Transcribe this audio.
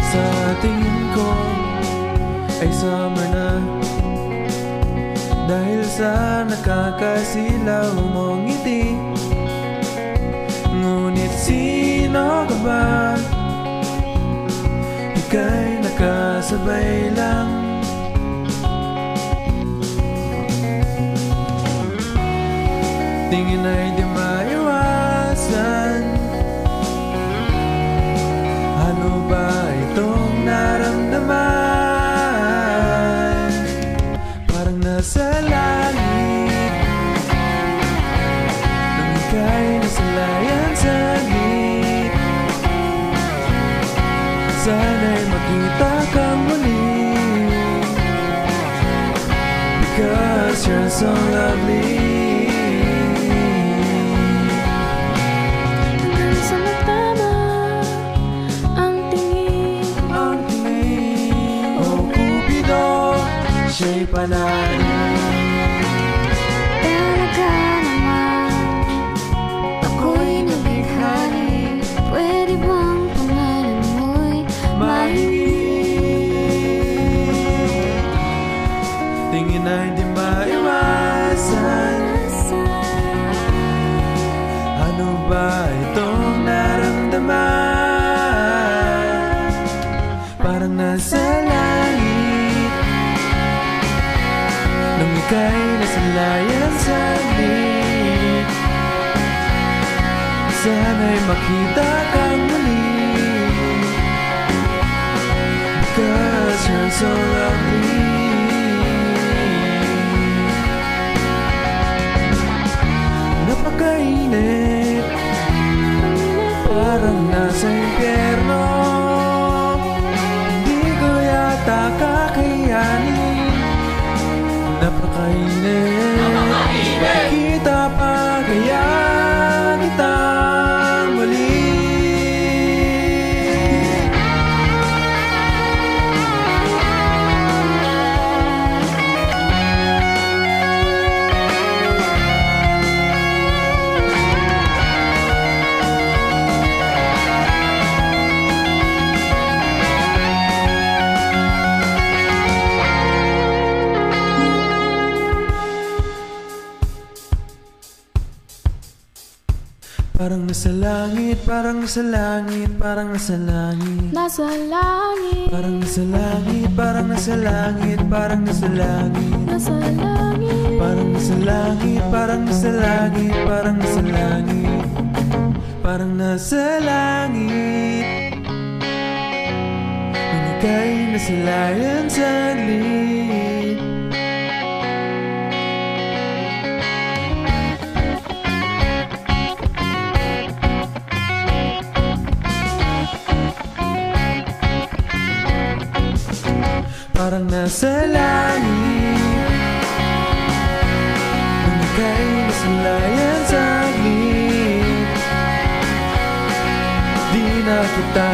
Sa tingin ko ay summer na, dahil sa nakakasilaw mong ngiti. Ngunit sino ka ba? Ika'y nakasabay lang. Tingin ay di maiwasan. Ano ba itong naramdaman? Parang nasa langit, nang ika'y nasalayan saglit. Sana'y makita kang muli, because you're so lovely. Siya'y panahin. Talaga naman ako'y nabighani. Pwede bang pangalan mo'y mahingi? Tingin ay di maiwasan. Ano ba itong naramdaman? Parang nasa langit, nung ika'y nasalayan saglit. Sana'y makita kang muli, because you're so lovely. Napakainit, parang nasa impyerno. Hindi ko yata kakayanin. Napakainit, kita pa kaya kitang muli. Parang nasa langit, parang nasa langit, parang nasa langit. nasa langit, Parang nasa langit, parang nasa langit, parang nasa langit. nasa langit, Parang nasa langit, parang nasa langit, parang nasa langit. Parang nasa langit, nung ika'y nasalayan saglit. Parang nasa langit, nung ika'y nasalayan saglit. Di na kita